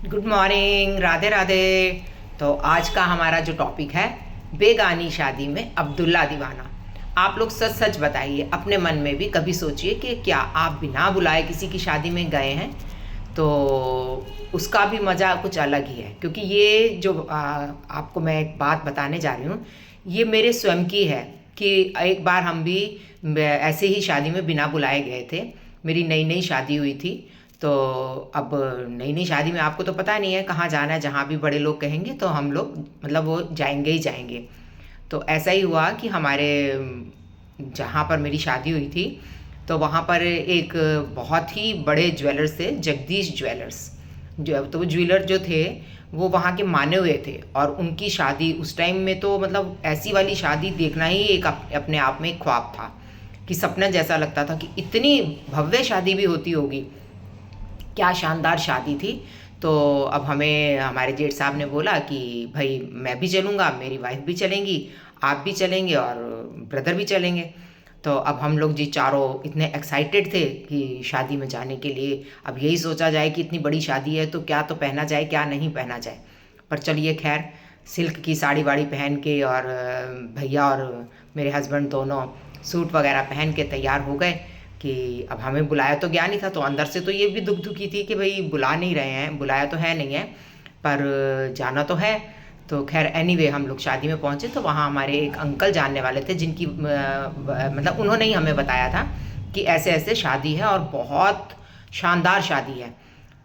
Good morning, Radhe Radhe. तो आज का हमारा जो टॉपिक है, बेगानी शादी में अब्दुल्ला दीवाना। आप लोग सच सच बताइए, अपने मन में भी कभी सोचिए कि क्या आप बिना बुलाए किसी की शादी में गए हैं? तो उसका भी मज़ा कुछ अलग ही है, क्योंकि ये जो आपको मैं एक बात बताने जा रही हूँ, ये मेरे स्वयं की है। कि एक बार हम भी ऐसे ही शादी में बिना बुलाए गए थे। मेरी नई नई शादी हुई थी। तो अब नई नई शादी में आपको तो पता नहीं है कहाँ जाना है, जहाँ भी बड़े लोग कहेंगे तो हम लोग मतलब वो जाएंगे ही जाएंगे। तो ऐसा ही हुआ कि हमारे जहाँ पर मेरी शादी हुई थी, तो वहाँ पर एक बहुत ही बड़े ज्वेलर्स थे, जगदीश ज्वेलर्स। जो तो वो ज्वेलर जो थे वो वहाँ के माने हुए थे, और उनकी शादी उस टाइम में तो मतलब ऐसी वाली शादी देखना ही एक अपने आप में एक ख्वाब था, कि सपना जैसा लगता था कि इतनी भव्य शादी भी होती होगी। क्या शानदार शादी थी। तो अब हमें हमारे जेठ साहब ने बोला कि भाई मैं भी चलूँगा, मेरी वाइफ भी चलेंगी, आप भी चलेंगे और ब्रदर भी चलेंगे। तो अब हम लोग जी चारों इतने एक्साइटेड थे कि शादी में जाने के लिए। अब यही सोचा जाए कि इतनी बड़ी शादी है तो क्या तो पहना जाए, क्या नहीं पहना जाए। पर चलिए खैर, सिल्क की साड़ी वाड़ी पहन के, और भैया और मेरे हस्बैंड दोनों सूट वगैरह पहन के तैयार हो गए कि अब हमें बुलाया तो गया नहीं था। तो अंदर से तो ये भी दुख दुखी थी कि भाई बुला नहीं रहे हैं, बुलाया तो है नहीं है, पर जाना तो है। तो खैर एनीवे हम लोग शादी में पहुँचे, तो वहाँ हमारे एक अंकल जानने वाले थे, जिनकी मतलब उन्होंने ही हमें बताया था कि ऐसे ऐसे शादी है और बहुत शानदार शादी है।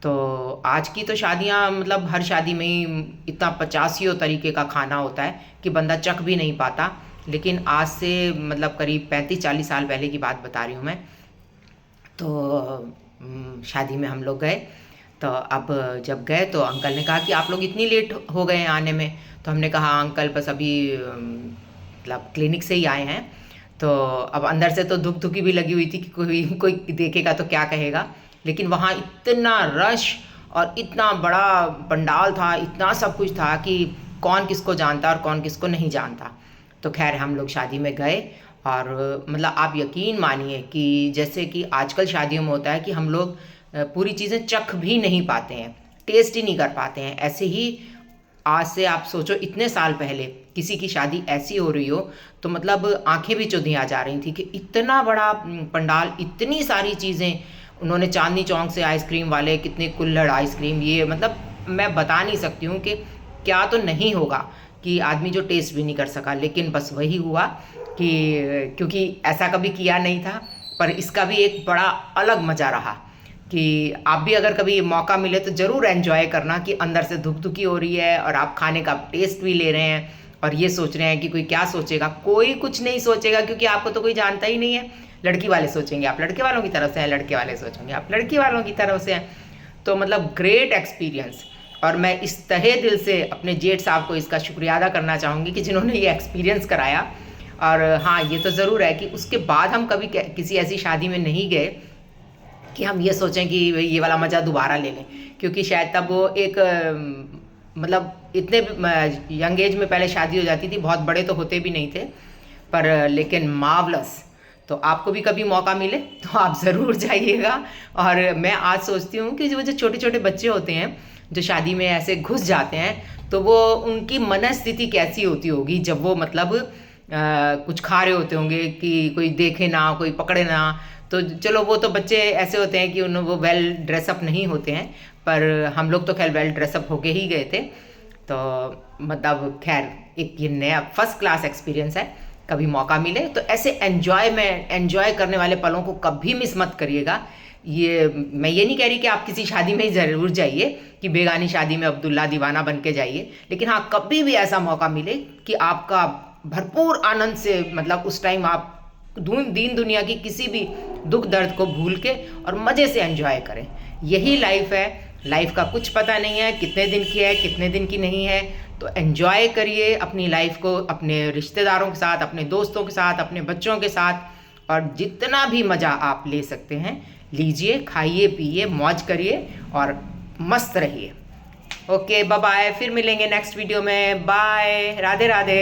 तो आज की तो शादियाँ मतलब हर शादी में ही इतना 85 तरीके का खाना होता है कि बंदा चख भी नहीं पाता। लेकिन आज से मतलब करीब 35-40 साल पहले की बात बता रही हूँ मैं। तो शादी में हम लोग गए। तो अब जब गए तो अंकल ने कहा कि आप लोग इतनी लेट हो गए हैं आने में। तो हमने कहा हाँ अंकल, बस अभी मतलब क्लिनिक से ही आए हैं। तो अब अंदर से तो दुख दुखी भी लगी हुई थी कि कोई कोई देखेगा तो क्या कहेगा। लेकिन वहाँ इतना रश और इतना बड़ा पंडाल था, इतना सब कुछ था कि कौन किसको जानता और कौन किसको नहीं जानता। तो खैर हम लोग शादी में गए, और मतलब आप यकीन मानिए कि जैसे कि आजकल शादियों में होता है कि हम लोग पूरी चीज़ें चख भी नहीं पाते हैं, टेस्ट ही नहीं कर पाते हैं। ऐसे ही आज से आप सोचो इतने साल पहले किसी की शादी ऐसी हो रही हो तो मतलब आंखें भी चौंधिया जा रही थी कि इतना बड़ा पंडाल, इतनी सारी चीज़ें। उन्होंने चांदनी चौक से आइसक्रीम वाले कितने कुल्हड़ आइसक्रीम, ये मतलब मैं बता नहीं सकती हूँ कि क्या तो नहीं होगा कि आदमी जो टेस्ट भी नहीं कर सका। लेकिन बस वही हुआ कि क्योंकि ऐसा कभी किया नहीं था, पर इसका भी एक बड़ा अलग मज़ा रहा कि आप भी अगर कभी मौका मिले तो ज़रूर एंजॉय करना कि अंदर से धुक धुकी हो रही है और आप खाने का टेस्ट भी ले रहे हैं, और ये सोच रहे हैं कि कोई क्या सोचेगा। कोई कुछ नहीं सोचेगा, क्योंकि आपको तो कोई जानता ही नहीं है। लड़की वाले सोचेंगे आप लड़के वालों की तरफ से हैं, लड़के वाले सोचेंगे आप लड़की वालों की तरफ से हैं। तो मतलब ग्रेट एक्सपीरियंस। और मैं इस तहे दिल से अपने जेठ साहब को इसका शुक्रिया अदा करना चाहूँगी कि जिन्होंने ये एक्सपीरियंस कराया। और हाँ, ये तो ज़रूर है कि उसके बाद हम कभी किसी ऐसी शादी में नहीं गए कि हम ये सोचें कि ये वाला मज़ा दोबारा ले लें, क्योंकि शायद तब वो एक मतलब इतने यंग एज में पहले शादी हो जाती थी, बहुत बड़े तो होते भी नहीं थे, पर लेकिन मार्वलस। तो आपको भी कभी मौका मिले तो आप ज़रूर जाइएगा। और मैं आज सोचती हूँ कि जो छोटे छोटे बच्चे होते हैं जो शादी में ऐसे घुस जाते हैं, तो वो उनकी मनस्थिति कैसी होती होगी जब वो मतलब कुछ खा रहे होते होंगे कि कोई देखे ना, कोई पकड़े ना। तो चलो वो तो बच्चे ऐसे होते हैं कि वो वेल ड्रेसअप नहीं होते हैं, पर हम लोग तो खैर वेल ड्रेसअप होके ही गए थे। तो मतलब खैर एक ये नया फर्स्ट क्लास एक्सपीरियंस है। कभी मौका मिले तो ऐसे एंजॉय करने वाले पलों को कभी मिस मत करिएगा। ये मैं ये नहीं कह रही कि आप किसी शादी में ही ज़रूर जाइए कि बेगानी शादी में अब्दुल्ला दीवाना बन के जाइए, लेकिन हाँ कभी भी ऐसा मौका मिले कि आपका भरपूर आनंद से मतलब उस टाइम आप दीन दुनिया की किसी भी दुख दर्द को भूल के और मज़े से एंजॉय करें। यही लाइफ है। लाइफ का कुछ पता नहीं है कितने दिन की है, कितने दिन की नहीं है। तो एंजॉय करिए अपनी लाइफ को, अपने रिश्तेदारों के साथ, अपने दोस्तों के साथ, अपने बच्चों के साथ, और जितना भी मज़ा आप ले सकते हैं लीजिए, खाइए पिए, मौज करिए और मस्त रहिए। ओके बाय बाय, फिर मिलेंगे नेक्स्ट वीडियो में। बाय, राधे राधे।